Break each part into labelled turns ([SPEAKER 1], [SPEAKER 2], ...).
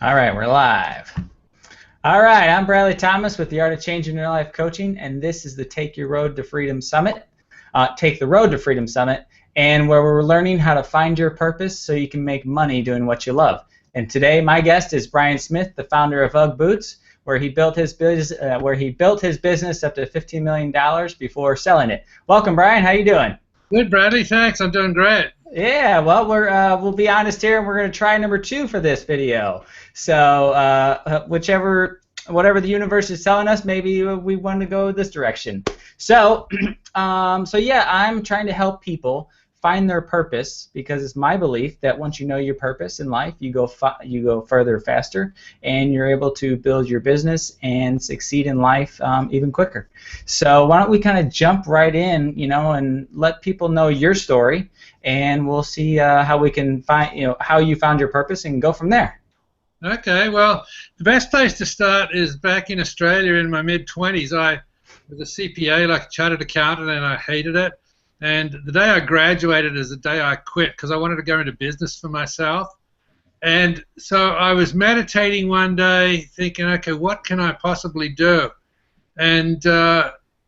[SPEAKER 1] All right, we're live. All right, I'm Bradley Thomas with the Art of Changing Your Life Coaching, and this is the Take Your Road to Freedom Summit. Take the Road to Freedom Summit, and where we're learning how to find your purpose so you can make money doing what you love. And today, my guest is Brian Smith, the founder of Ugg Boots, where he built his business up to $15 million before selling it. Welcome, Brian. How you doing?
[SPEAKER 2] Good, Bradley. Thanks. I'm doing great.
[SPEAKER 1] Yeah, well, we'll be honest here, and we're going to try number 2 for this video. So whatever the universe is telling us, maybe we want to go this direction. So, yeah, I'm trying to help people find their purpose because it's my belief that once you know your purpose in life, you go further faster, and you're able to build your business and succeed in life even quicker. So why don't we kind of jump right in, and let people know your story, and we'll see how we can find, how you found your purpose and go from there.
[SPEAKER 2] Okay, well, the best place to start is back in Australia in my mid-20s. I was a CPA, like a chartered accountant, and I hated it. And the day I graduated is the day I quit because I wanted to go into business for myself. And so I was meditating one day thinking, okay, what can I possibly do? And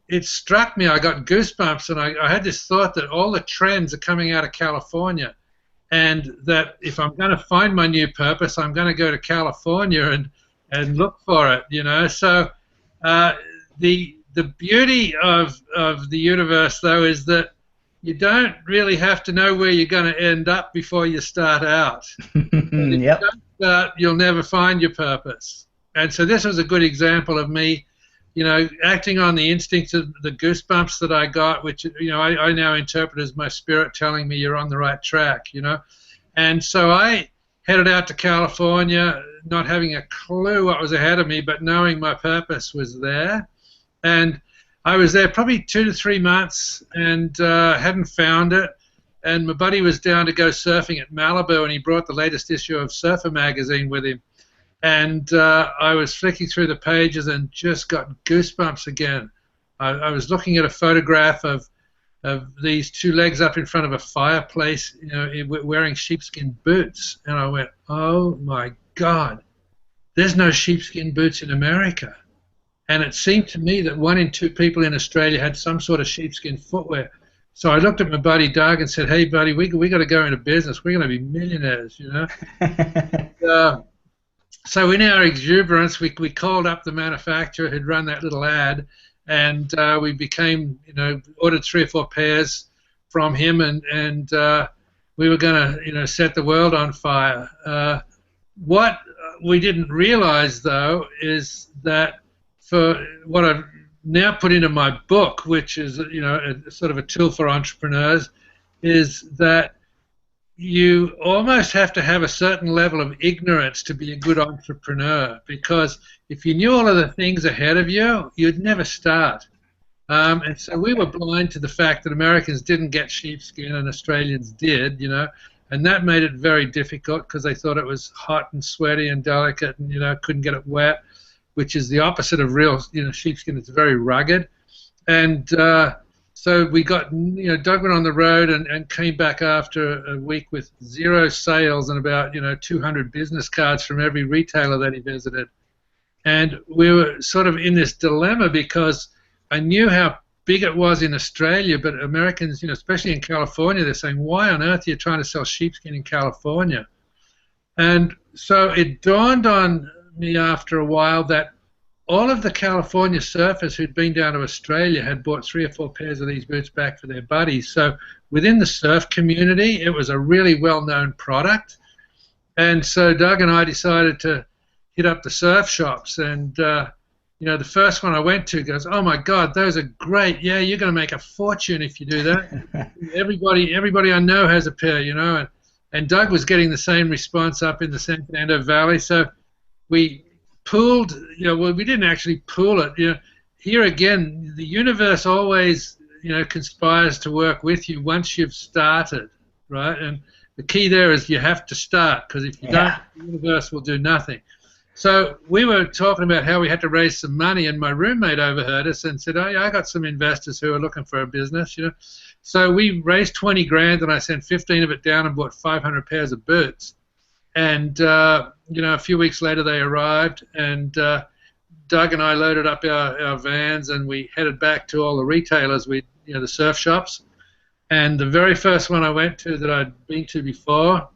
[SPEAKER 2] it struck me, I got goosebumps, and I had this thought that all the trends are coming out of California, and that if I'm going to find my new purpose, I'm going to go to California and look for it, So the beauty of the universe, though, is that you don't really have to know where you're going to end up before you start out. And if
[SPEAKER 1] Yep.
[SPEAKER 2] you don't start, you'll never find your purpose. And so this was a good example of me, acting on the instincts of the goosebumps that I got, which, I now interpret as my spirit telling me you're on the right track, And so I headed out to California, not having a clue what was ahead of me, but knowing my purpose was there. And I was there probably 2 to 3 months and hadn't found it. And my buddy was down to go surfing at Malibu, and he brought the latest issue of Surfer magazine with him. And I was flicking through the pages and just got goosebumps again. I was looking at a photograph of these 2 legs up in front of a fireplace, wearing sheepskin boots. And I went, oh my God, there's no sheepskin boots in America. And it seemed to me that 1 in 2 people in Australia had some sort of sheepskin footwear. So I looked at my buddy Doug and said, hey buddy, we got to go into business. We're going to be millionaires, So in our exuberance, we called up the manufacturer who'd run that little ad, and we became, ordered 3 or 4 pairs from him, and we were going to, set the world on fire. What we didn't realize, though, is that for what I've now put into my book, which is, a sort of a tool for entrepreneurs, is that you almost have to have a certain level of ignorance to be a good entrepreneur, because if you knew all of the things ahead of you, you'd never start. And so we were blind to the fact that Americans didn't get sheepskin and Australians did, and that made it very difficult because they thought it was hot and sweaty and delicate and, couldn't get it wet, which is the opposite of real, sheepskin. It's very rugged. And so we got, Doug went on the road and came back after a week with 0 sales and about, 200 business cards from every retailer that he visited. And we were sort of in this dilemma because I knew how big it was in Australia, but Americans, especially in California, they're saying, why on earth are you trying to sell sheepskin in California? And so it dawned on me after a while that all of the California surfers who'd been down to Australia had bought 3 or 4 pairs of these boots back for their buddies. So within the surf community, it was a really well-known product. And so Doug and I decided to hit up the surf shops. And, the first one I went to goes, oh, my God, those are great. Yeah, you're going to make a fortune if you do that. Everybody I know has a pair, And Doug was getting the same response up in the San Fernando Valley. So we pooled, well, we didn't actually pool it. Here again, the universe always, conspires to work with you once you've started, right? And the key there is you have to start, because if you don't, the universe will do nothing. So we were talking about how we had to raise some money, and my roommate overheard us and said, oh, yeah, I got some investors who are looking for a business, So we raised 20 grand, and I sent 15 of it down and bought 500 pairs of boots. And you know, a few weeks later they arrived, and Doug and I loaded up our vans, and we headed back to all the retailers, you know, the surf shops. And the very first one I went to that I'd been to before,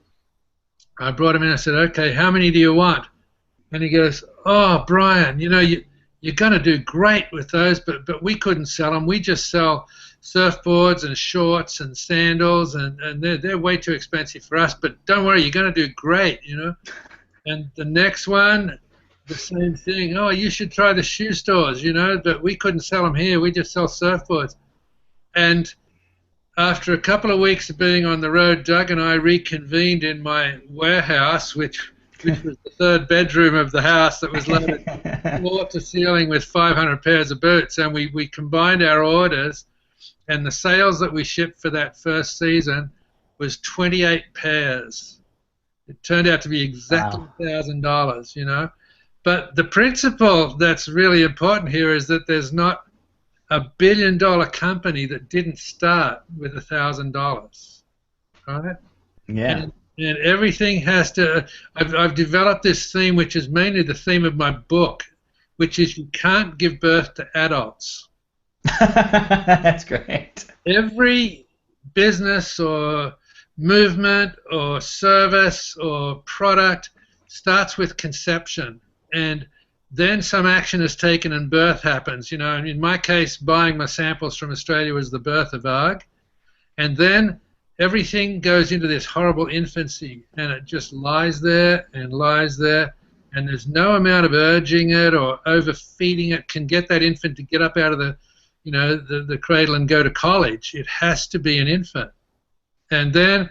[SPEAKER 2] I brought him in. I said, "Okay, how many do you want?" And he goes, "Oh, Brian, you know, you're going to do great with those, but we couldn't sell them. We just sell surfboards and shorts and sandals, and they're way too expensive for us. But don't worry, you're going to do great, you know." And the next one, the same thing. "Oh, you should try the shoe stores, you know, but we couldn't sell them here. We just sell surfboards." And after a couple of weeks of being on the road, Doug and I reconvened in my warehouse, which was the third bedroom of the house that was loaded floor to ceiling with 500 pairs of boots. And we combined our orders, and the sales that we shipped for that first season was 28 pairs. It turned out to be exactly $1,000, you know. But the principle that's really important here is that there's not a billion-dollar company that didn't start with $1,000, right?
[SPEAKER 1] Yeah.
[SPEAKER 2] And everything has to. I've developed this theme, which is mainly the theme of my book, which is you can't give birth to adults.
[SPEAKER 1] That's great.
[SPEAKER 2] Every business or movement or service or product starts with conception, and then some action is taken and birth happens. You know, in my case, buying my samples from Australia was the birth of Ugg, and then everything goes into this horrible infancy, and it just lies there, and there's no amount of urging it or overfeeding it can get that infant to get up out of the, you know, the cradle and go to college. It has to be an infant. And then,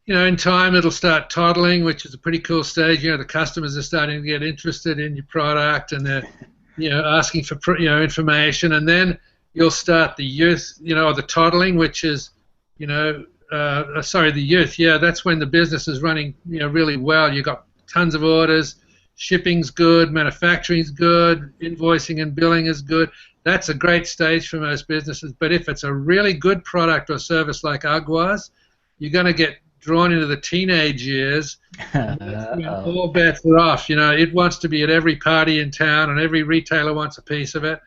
[SPEAKER 2] you know, in time it'll start toddling, which is a pretty cool stage. You know, the customers are starting to get interested in your product, and they're, you know, asking for, you know, information. And then you'll start the youth, you know, or the toddling, which is, you know, the youth. Yeah, that's when the business is running, you know, really well. You've got tons of orders, shipping's good, manufacturing's good, invoicing and billing is good. That's a great stage for most businesses. But if it's a really good product or service like Ugg was, you're going to get drawn into the teenage years. All bets are off. You know, it wants to be at every party in town, and every retailer wants a piece of it,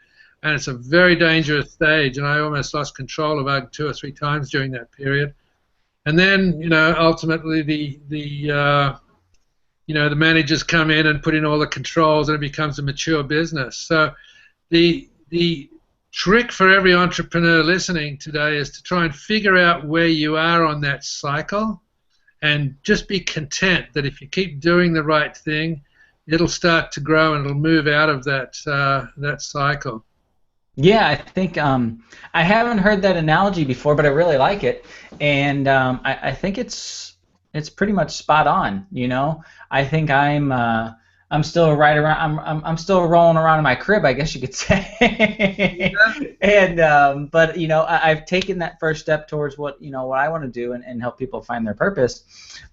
[SPEAKER 2] and it's a very dangerous stage. And I almost lost control of Ugg 2 or 3 times during that period. And then, you know, ultimately the managers come in and put in all the controls, and it becomes a mature business. So the trick for every entrepreneur listening today is to try and figure out where you are on that cycle, and just be content that if you keep doing the right thing, it'll start to grow and it'll move out of that cycle.
[SPEAKER 1] Yeah, I think I haven't heard that analogy before, but I really like it, and I think it's pretty much spot on. You know, I think I'm still right around. I'm still rolling around in my crib, I guess you could say. And but you know, I've taken that first step towards what I want to do and help people find their purpose.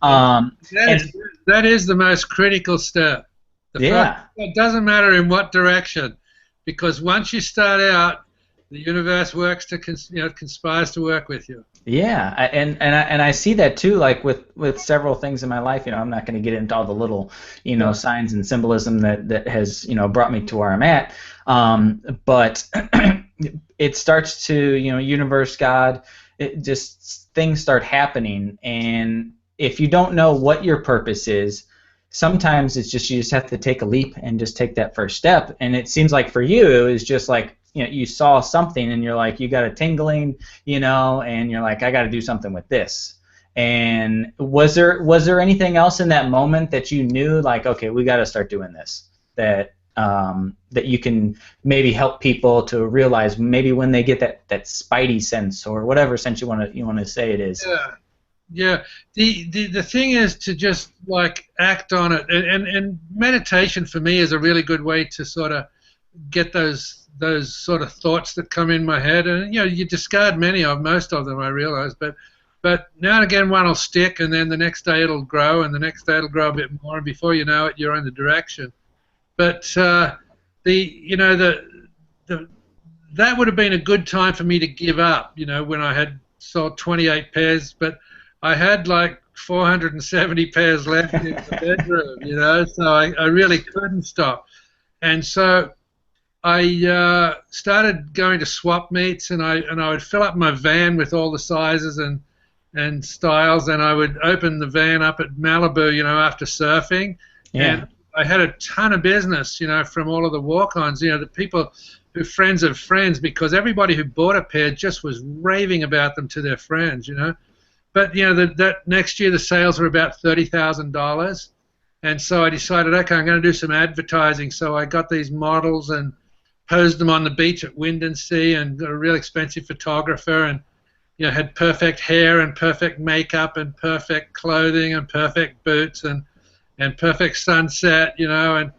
[SPEAKER 2] That is the most critical step. It doesn't matter in what direction, because once you start out, the universe works to conspires to work with you.
[SPEAKER 1] Yeah, and I see that too, like with several things in my life. You know, I'm not going to get into all the little, signs and symbolism that has, brought me to where I'm at. But it starts to, universe, God, things start happening, and if you don't know what your purpose is, sometimes it's just you just have to take a leap and just take that first step. And it seems like for you, it was just like, you saw something and you're like, you got a tingling, and you're like, I got to do something with this. And was there anything else in that moment that you knew, like, okay, we got to start doing this, that you can maybe help people to realize maybe when they get that spidey sense, or whatever sense you want to say it is.
[SPEAKER 2] Yeah. The thing is to just like act on it, and meditation for me is a really good way to sort of get those sort of thoughts that come in my head, and you discard most of them, I realize, but now and again one will stick, and then the next day it'll grow, and the next day it'll grow a bit more, and before you know it, you're in the direction. But that would have been a good time for me to give up, when I had sold 28 pairs, but I had like 470 pairs left in the bedroom, you know, so I really couldn't stop. And so I started going to swap meets, and I would fill up my van with all the sizes and styles, and I would open the van up at Malibu, you know, after surfing.
[SPEAKER 1] Yeah.
[SPEAKER 2] And I had a ton of business, you know, from all of the walk-ons, you know, the people who friends of friends, because everybody who bought a pair just was raving about them to their friends, you know. But, you know, that next year the sales were about $30,000. And so I decided, okay, I'm going to do some advertising. So I got these models and posed them on the beach at Windansea, and got a real expensive photographer, and, you know, had perfect hair and perfect makeup and perfect clothing and perfect boots and perfect sunset, you know, and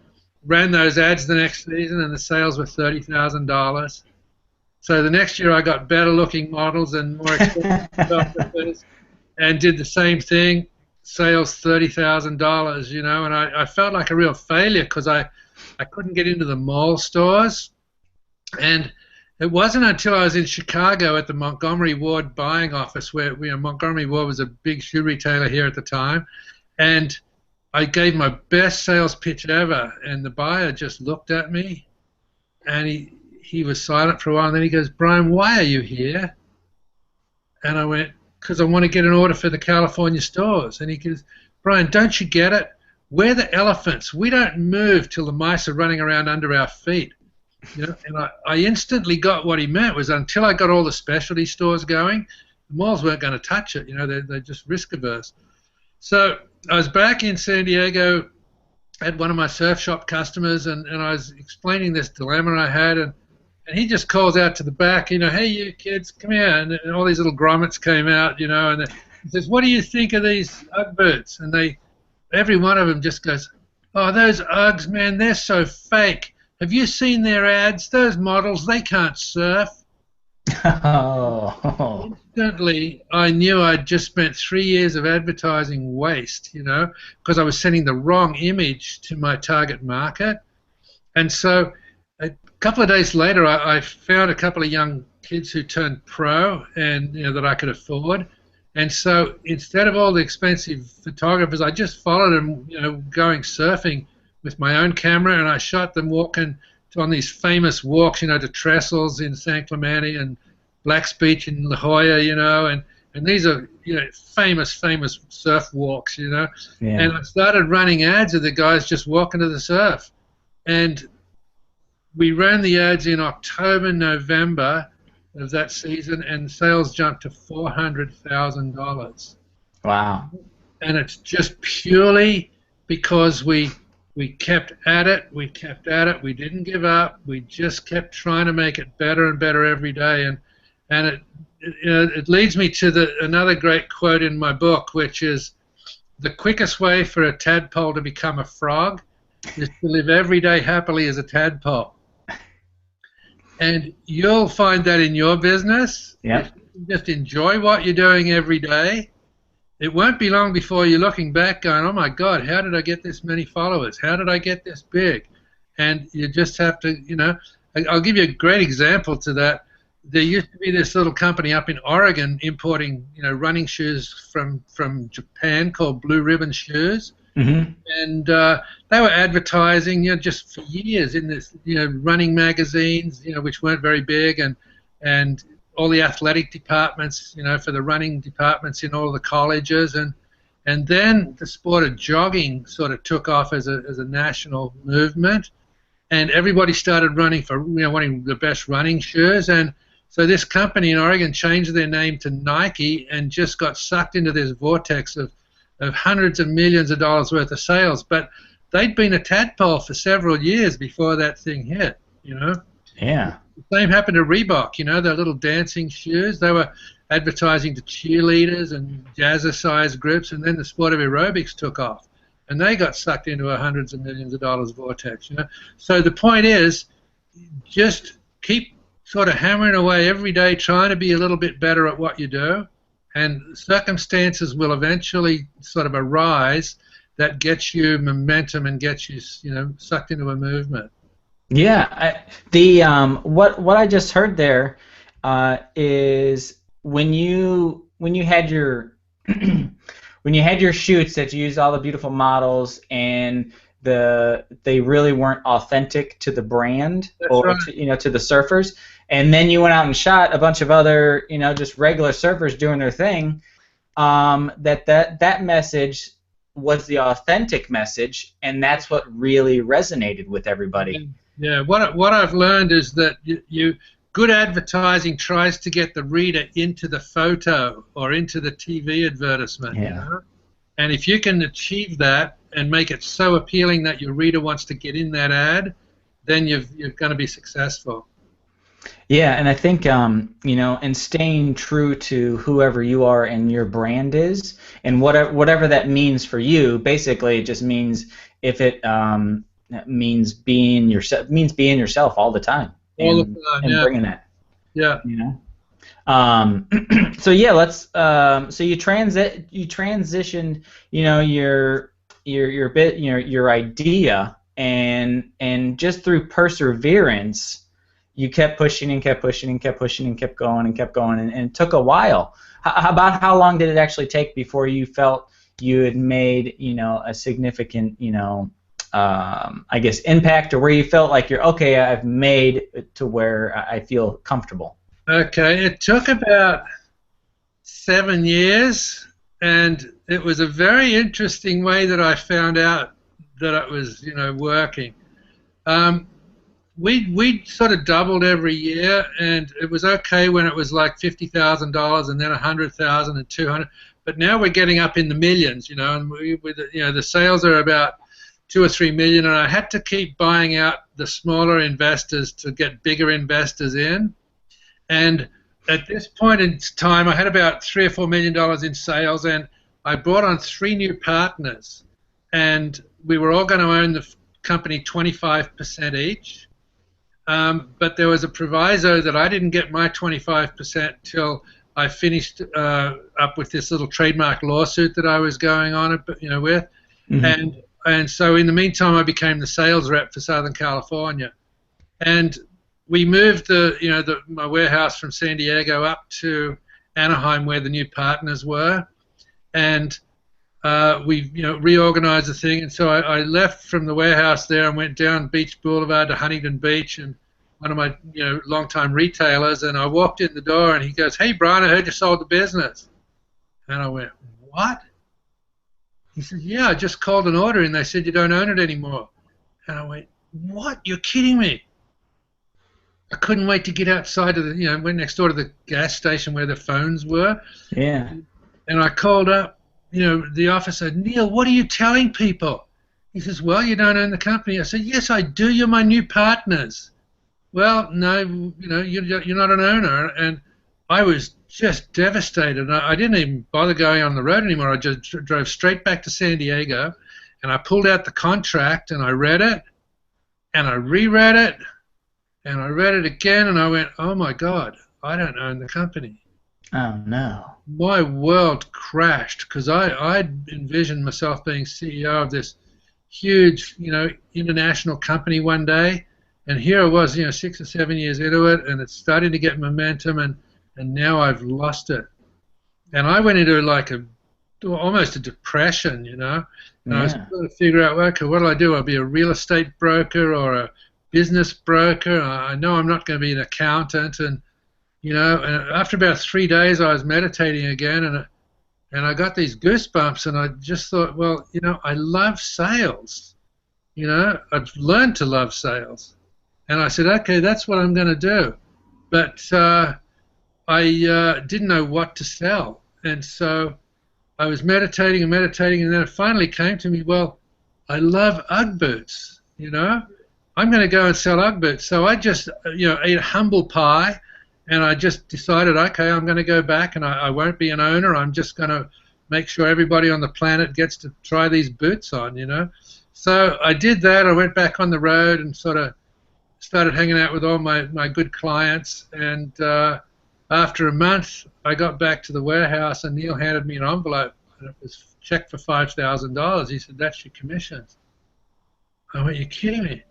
[SPEAKER 2] ran those ads the next season, and the sales were $30,000. So the next year I got better looking models and more expensive photographers, and did the same thing, sales $30,000, you know, and I felt like a real failure because I couldn't get into the mall stores. And it wasn't until I was in Chicago at the Montgomery Ward buying office, where, you know, Montgomery Ward was a big shoe retailer here at the time, and I gave my best sales pitch ever, and the buyer just looked at me, and he was silent for a while, and then he goes, "Brian, why are you here?" And I went, "Because I want to get an order for the California stores." And he goes, "Brian, don't you get it? We're the elephants. We don't move till the mice are running around under our feet." You know, and I instantly got what he meant was, until I got all the specialty stores going, the malls weren't going to touch it. You know, they're just risk averse. So I was back in San Diego at one of my surf shop customers, and I was explaining this dilemma I had, and he just calls out to the back, you know, "Hey, you kids, come here," and all these little grommets came out, you know, and he says, "What do you think of these Ugg boots?" And every one of them just goes, "Oh, those Uggs, man, they're so fake. Have you seen their ads? Those models, they can't surf."
[SPEAKER 1] Oh.
[SPEAKER 2] Instantly, I knew I'd just spent 3 years of advertising waste, you know, because I was sending the wrong image to my target market. And so a couple of days later, I found a couple of young kids who turned pro, and, you know, that I could afford. And so instead of all the expensive photographers, I just followed them, you know, going surfing with my own camera, and I shot them walking on these famous walks, you know, to Trestles in San Clemente and Black's Beach in La Jolla, you know, and these are, you know, famous surf walks, you know.
[SPEAKER 1] Yeah.
[SPEAKER 2] And I started running ads of the guys just walking to the surf. And we ran the ads in October, November of that season, and sales jumped to $400,000.
[SPEAKER 1] Wow.
[SPEAKER 2] And it's just purely because we kept at it, we didn't give up, we just kept trying to make it better and better every day. And it leads me to another great quote in my book, which is, "The quickest way for a tadpole to become a frog is to live every day happily as a tadpole." And you'll find that in your business.
[SPEAKER 1] Yeah.
[SPEAKER 2] Just enjoy what you're doing every day. It won't be long before you're looking back going, "Oh my God, how did I get this many followers? How did I get this big?" And you just have to, you know, I'll give you a great example to that. There used to be this little company up in Oregon importing, you know, running shoes from Japan called Blue Ribbon Shoes.
[SPEAKER 1] Mm-hmm.
[SPEAKER 2] And they were advertising, you know, just for years in this, you know, running magazines, you know, which weren't very big, and all the athletic departments, you know, for the running departments in all the colleges, and then the sport of jogging sort of took off as a national movement, and everybody started running for, you know, wanting the best running shoes. And so this company in Oregon changed their name to Nike and just got sucked into this vortex of hundreds of millions of dollars worth of sales. But they'd been a tadpole for several years before that thing hit, you know.
[SPEAKER 1] Yeah.
[SPEAKER 2] The same happened to Reebok, you know, their little dancing shoes. They were advertising to cheerleaders and jazzercise groups, and then the sport of aerobics took off, and they got sucked into a hundreds of millions of dollars vortex, you know. So the point is, just keep sort of hammering away every day, trying to be a little bit better at what you do, and circumstances will eventually sort of arise that gets you momentum and gets you, you know, sucked into a movement.
[SPEAKER 1] Yeah, what I just heard there is when you had your when you had your shoots that you used all the beautiful models and they really weren't authentic to the brand
[SPEAKER 2] That's
[SPEAKER 1] or
[SPEAKER 2] right.
[SPEAKER 1] to the surfers, and then you went out and shot a bunch of other just regular surfers doing their thing, that message was the authentic message, and that's what really resonated with everybody.
[SPEAKER 2] Yeah. What I've learned is that good advertising tries to get the reader into the photo or into the TV advertisement.
[SPEAKER 1] Yeah.
[SPEAKER 2] And if you can achieve that and make it so appealing that your reader wants to get in that ad, then you're going to be successful.
[SPEAKER 1] Yeah, and I think and staying true to whoever you are and your brand is, and whatever that means for you. Basically, it just means if it means being yourself all the time,
[SPEAKER 2] All the time,
[SPEAKER 1] and bringing that.
[SPEAKER 2] Yeah.
[SPEAKER 1] So yeah, let's. So you transitioned, your idea, and just through perseverance, you kept pushing and kept pushing and kept pushing and kept going and kept going, and it took a while. About how long did it actually take before you felt you had made a significant I guess impact, or where you felt like I've made it to where I feel comfortable?
[SPEAKER 2] Okay, it took about 7 years, and it was a very interesting way that I found out that it was working. We sort of doubled every year, and it was okay when it was like $50,000 and then $100,000 and $200,000. But now we're getting up in the millions, and the sales are about 2 or 3 million, and I had to keep buying out the smaller investors to get bigger investors in. And at this point in time, I had about $3 or $4 million in sales, and I brought on 3 new partners, and we were all going to own the company 25% each. But there was a proviso that I didn't get my 25% till I finished up with this little trademark lawsuit that I was going on, with. Mm-hmm. And so in the meantime, I became the sales rep for Southern California, and we moved my warehouse from San Diego up to Anaheim, where the new partners were, and we reorganized the thing. And so I left from the warehouse there and went down Beach Boulevard to Huntington Beach, and one of my longtime retailers, and I walked in the door, and he goes, "Hey, Brian, I heard you sold the business." And I went, "What?" He said, "Yeah, I just called an order, and they said you don't own it anymore." And I went, "What? You're kidding me." I couldn't wait to get outside of went next door to the gas station where the phones were.
[SPEAKER 1] Yeah.
[SPEAKER 2] And I called up, the officer, "Neil, what are you telling people?" He says, "Well, you don't own the company." I said, "Yes, I do. You're my new partners." "Well, no, you're not an owner." And I was just devastated. I didn't even bother going on the road anymore. I just drove straight back to San Diego, and I pulled out the contract, and I read it, and I reread it, and I read it again, and I went, "Oh my God, I don't own the company."
[SPEAKER 1] Oh no.
[SPEAKER 2] My world crashed, because I envisioned myself being CEO of this huge, international company one day, and here I was, 6 or 7 years into it, and it's starting to get momentum, and now I've lost it. And I went into almost a depression, and I was trying to figure out, okay, what do I do? I'll be a real estate broker or a business broker. I know I'm not going to be an accountant, and after about 3 days, I was meditating again, and I got these goosebumps, and I just thought, well, I love sales. I've learned to love sales, and I said, okay, that's what I'm going to do. But I didn't know what to sell, and so I was meditating, and then it finally came to me, well, I love Ugg boots. I'm going to go and sell Ugg boots. So I just, ate humble pie, and I just decided, okay, I'm going to go back, and I won't be an owner. I'm just going to make sure everybody on the planet gets to try these boots on, So I did that. I went back on the road and sort of started hanging out with all my good clients. And after a month, I got back to the warehouse, and Neil handed me an envelope, and it was checked for $5,000. He said, "That's your commissions." I went, "You're kidding me."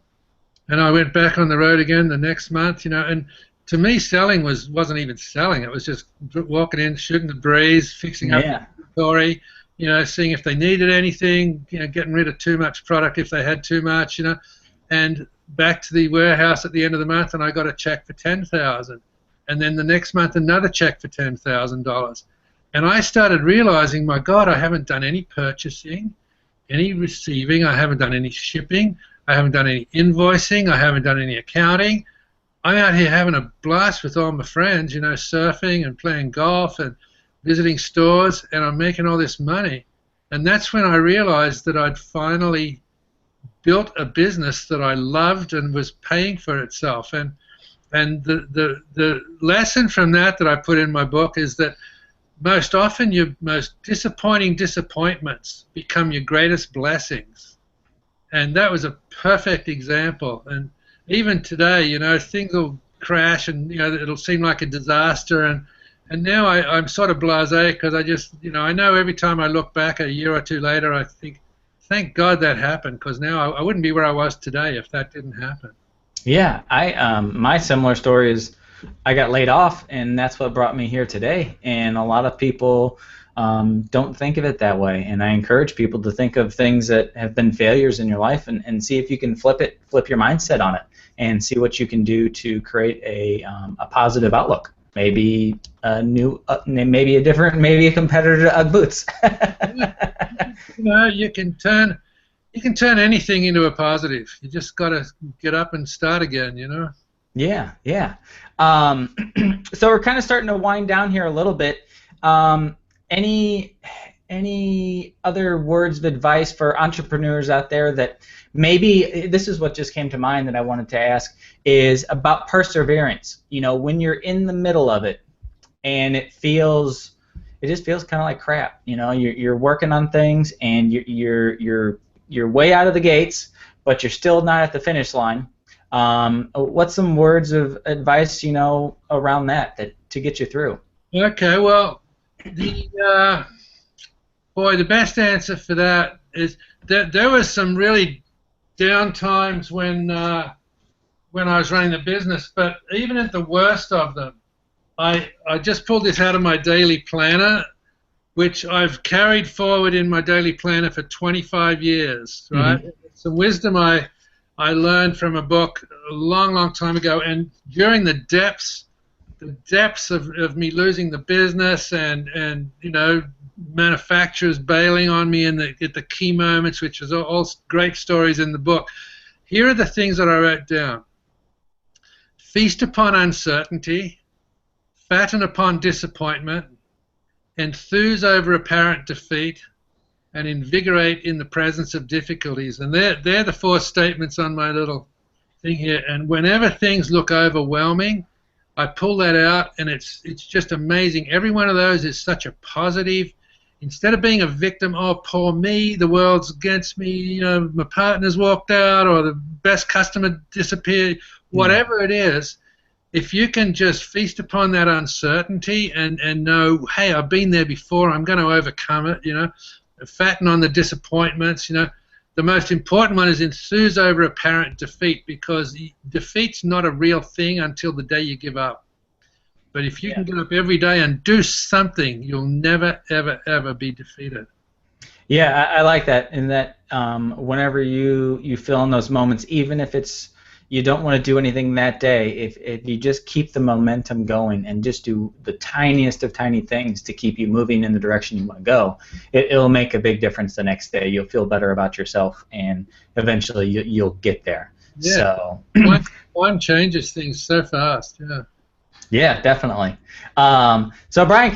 [SPEAKER 2] And I went back on the road again the next month, and to me, selling wasn't even selling. It was just walking in, shooting the breeze, fixing up the inventory, seeing if they needed anything, getting rid of too much product if they had too much, and back to the warehouse at the end of the month, and I got a check for $10,000, and then the next month another check for $10,000, and I started realizing, my God, I haven't done any purchasing, any receiving, I haven't done any shipping, I haven't done any invoicing, I haven't done any accounting. I'm out here having a blast with all my friends, surfing and playing golf and visiting stores, and I'm making all this money. And that's when I realized that I'd finally built a business that I loved and was paying for itself. And the lesson from that I put in my book is that most often your most disappointing disappointments become your greatest blessings. And that was a perfect example. And even today, things will crash, and it'll seem like a disaster. And now I'm sort of blasé, because I just, I know every time I look back a year or two later, I think, thank God that happened, because now I wouldn't be where I was today if that didn't happen.
[SPEAKER 1] Yeah, my similar story is I got laid off, and that's what brought me here today. And a lot of people don't think of it that way, and I encourage people to think of things that have been failures in your life, and see if you can flip your mindset on it, and see what you can do to create a positive outlook. Maybe a competitor to Ugg Boots.
[SPEAKER 2] You can turn anything into a positive. You just got to get up and start again.
[SPEAKER 1] Yeah. So we're kind of starting to wind down here a little bit. Any other words of advice for entrepreneurs out there that maybe, this is what just came to mind that I wanted to ask, is about perseverance. When you're in the middle of it and it just feels kind of like crap. You're working on things, and you're way out of the gates, but you're still not at the finish line. What's some words of advice, around that to get you through?
[SPEAKER 2] Okay, well, the best answer for that is that there was some really down times when I was running the business, but even at the worst of them, I just pulled this out of my daily planner, which I've carried forward in my daily planner for 25 years, right? Mm-hmm. Some wisdom I learned from a book a long, long time ago, and during the depths of me losing the business and manufacturers bailing on me at the key moments, which is all great stories in the book. Here are the things that I wrote down. Feast upon uncertainty, fatten upon disappointment, enthuse over apparent defeat, and invigorate in the presence of difficulties. And they're the 4 statements on my little thing here. And whenever things look overwhelming, I pull that out, and it's just amazing. Every one of those is such a positive. Instead of being a victim, oh, poor me, the world's against me, my partner's walked out, or the best customer disappeared, whatever it is, if you can just feast upon that uncertainty and know, hey, I've been there before, I'm going to overcome it, fatten on the disappointments, the most important one is enthuse over apparent defeat, because defeat's not a real thing until the day you give up. But if you can get up every day and do something, you'll never, ever, ever be defeated.
[SPEAKER 1] Yeah, I like that. And that whenever you feel in those moments, even if you don't want to do anything that day, if you just keep the momentum going and just do the tiniest of tiny things to keep you moving in the direction you want to go, it'll make a big difference the next day. You'll feel better about yourself, and eventually you'll get there.
[SPEAKER 2] Yeah.
[SPEAKER 1] So
[SPEAKER 2] one changes things so fast. Yeah.
[SPEAKER 1] Yeah, definitely. So Brian,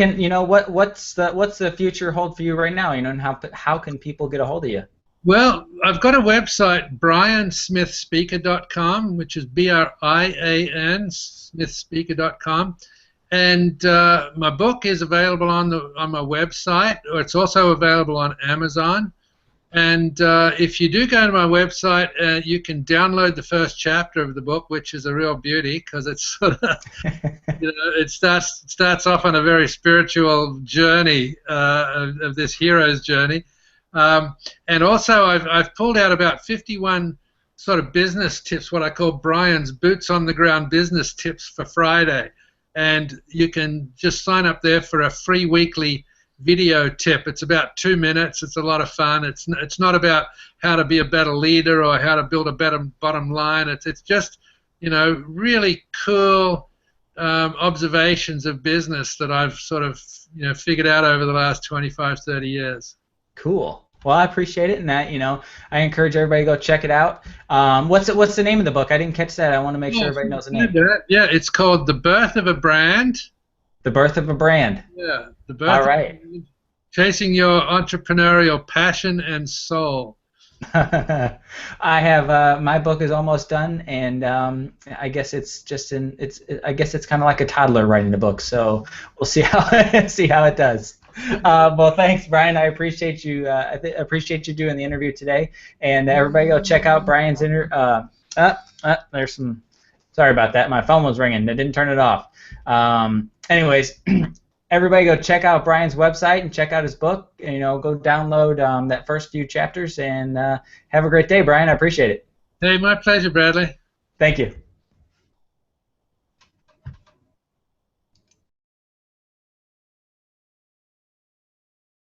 [SPEAKER 1] what's the future hold for you right now? And how can people get a hold of you?
[SPEAKER 2] Well, I've got a website, briansmithspeaker.com, which is BRIAN, smithspeaker.com, and my book is available on my website, or it's also available on Amazon. And if you do go to my website, you can download the first chapter of the book, which is a real beauty, because it's sort of, it starts off on a very spiritual journey of this hero's journey. And also, I've pulled out about 51 sort of business tips, what I call Brian's Boots on the Ground business tips for Friday. And you can just sign up there for a free weekly video tip. It's about 2 minutes. It's a lot of fun. It's not about how to be a better leader or how to build a better bottom line. It's just, really cool observations of business that I've sort of figured out over the last 25, 30 years.
[SPEAKER 1] Cool. Well, I appreciate it, and that I encourage everybody to go check it out. What's the name of the book? I didn't catch that. I want to make sure everybody knows the name.
[SPEAKER 2] Yeah, it's called The Birth of a Brand.
[SPEAKER 1] The Birth of a Brand.
[SPEAKER 2] Yeah, The Birth.
[SPEAKER 1] All right.
[SPEAKER 2] Chasing your entrepreneurial passion and soul.
[SPEAKER 1] I have my book is almost done, and I guess it's I guess it's kind of like a toddler writing a book. So we'll see how it does. Well, thanks, Brian. I appreciate you. Appreciate you doing the interview today. And everybody, go check out Brian's there's some. Sorry about that. My phone was ringing. I didn't turn it off. Anyways, everybody, go check out Brian's website and check out his book. Go download that first few chapters and have a great day, Brian. I appreciate it.
[SPEAKER 2] Hey, my pleasure, Bradley.
[SPEAKER 1] Thank you.